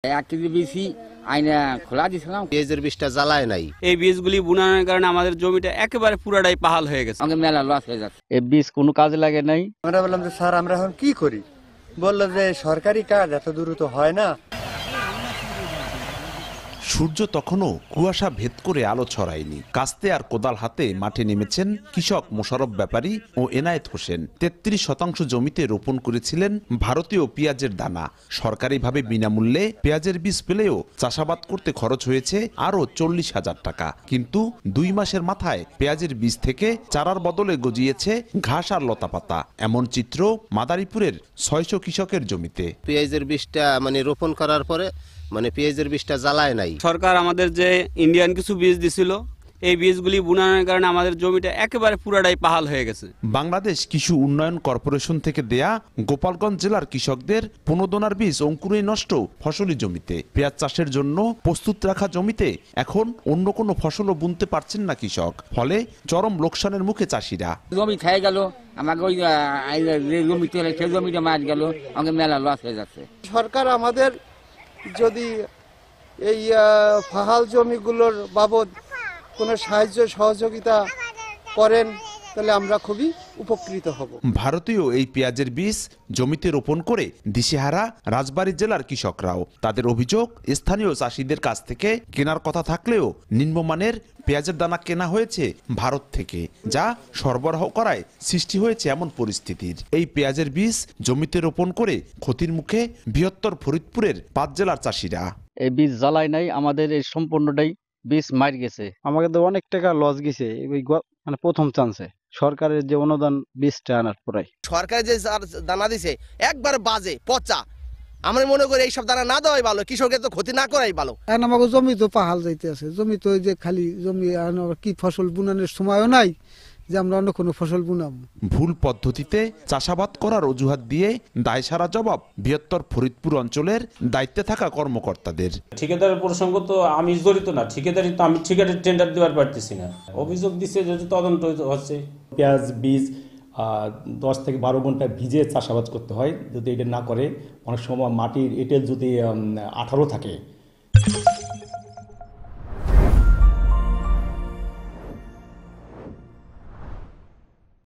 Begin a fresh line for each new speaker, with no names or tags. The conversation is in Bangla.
1 কেজি বেশি আইনা খোলা দিছিলাম,
পেঁয়াজের বীজটা জ্বালায় নাই।
এই বীজগুলি বুনানোর কারণে আমাদের জমিটা একেবারে পুরাটাই পাহাল হয়ে গেছে।
আমাকে মেলা লস হয়ে যাচ্ছে।
এই বীজ কোনো কাজে লাগে নাই।
আমরা বললাম যে স্যার আমরা এখন কি করি, বললো যে সরকারি কাজ এত দ্রুত হয় না।
সূর্য তখনও কুয়াশা ভেদ করে আলো ছড়ায়নি। কাস্তে আর কোদাল হাতে মাঠে নেমেছেন কৃষক মোশাররফ ব্যাপারী ও এনায়েত হোসেন। 33% জমিতে রোপণ করেছিলেন ভারতীয় পেঁয়াজের দানা। সরকারিভাবে বিনামূল্যে পেঁয়াজের বীজ পেলেও চাষাবাদ করতে খরচ হয়েছে আরও 40,000 টাকা। কিন্তু 2 মাসের মাথায় পেঁয়াজের বীজ থেকে চারার বদলে গজিয়েছে ঘাস আর লতাপাতা। এমন চিত্র মাদারীপুরের 600 কৃষকের জমিতে।
পেঁয়াজের বীজটা রোপণ করার পরে পেঁয়াজের বীজটা জ্বালায় নাই।
সরকার আমাদের যে ইন্ডিয়ান কিছু বীজ দিছিল, এই বীজগুলি বুনানোর কারণে আমাদের জমিটা একেবারে পুরাটাই পাহাল হয়ে গেছে।
বাংলাদেশ কৃষি উন্নয়ন কর্পোরেশন থেকে দেয়া গোপালগঞ্জ জেলার কৃষকদের 15 দোনার বীজ অঙ্কুরেই নষ্ট ফসলি জমিতে। পেঁয়াজ চাষের জন্য প্রস্তুত রাখা জমিতে এখন অন্য কোনো ফসলও বুনতে পারছেন না কৃষক। ফলে চরম লোকসানের মুখে চাষিরা।
জমি খেয়ে গেল, আমাকে ওই জমিতে সে জমিটা মাছ গেল, আমাকে মেলা লস হয়ে যাচ্ছে।
সরকার আমাদের যদি এই ফাহাল জমিগুলোর বাবদ কোনো সাহায্য সহযোগিতা করেন তাহলে আমরা খুবই উপকৃত হব।
ভারতীয় এই পেঁয়াজের বীজ জমিতে রোপণ করে দিশেহারা রাজবাড়ী জেলার কৃষকরাও। তাদের অভিযোগ, স্থানীয় চাষিদের কাছ থেকে কেনার কথা থাকলেও নিম্নমানের পেঁয়াজের দানা কেনা হয়েছে ভারত থেকে, যা সরবরাহ করায় সৃষ্টি হয়েছে এমন পরিস্থিতির। এই পেঁয়াজের বীজ জমিতে রোপণ করে ক্ষতির মুখে বৃহত্তর ফরিদপুরের 5 জেলার চাষিরা।
এই বীজ জ্বালায় নাই, আমাদের এই সম্পূর্ণটাই বীজ মার গেছে।
আমাকে তো অনেক টাকা লস গেছে প্রথম চান্সে সরকারের যে অনুদান বীজটা আনার পরে।
সরকার যে দানা দিছে একবার বাজে পচা। আমরা মনে করি এইসব দানা না দেওয়াই ভালো, কৃষকের তো ক্ষতি না করাই ভালো।
এখন আমাকে জমি তো পাহাল যাইতে আছে, জমি তো ওই যে খালি জমি, কি ফসল বুনানোর সময়ও নাই যে আমরা অন্য কোনো ফসল বুনাবো।
ভুল পদ্ধতিতে চাষাবাদ করার অজুহাত দিয়ে দায়সারা জবাব বৃহত্তর ফরিদপুর অঞ্চলের দায়িত্বে থাকা কর্মকর্তাদের।
ঠিকাদারের প্রসঙ্গ তো আমি জড়িত না, ঠিকাদারি তো আমি ঠিকাদার টেন্ডার দেওয়ার পারতেছি না। অভিযোগ দিচ্ছে যে তদন্ত হচ্ছে।
পেঁয়াজ বীজ 10 থেকে 12 ঘন্টা ভিজে চাষাবাদ করতে হয়। যদি এটা না করে, অনেক সময় মাটির এঁটেল যদি 18 থাকে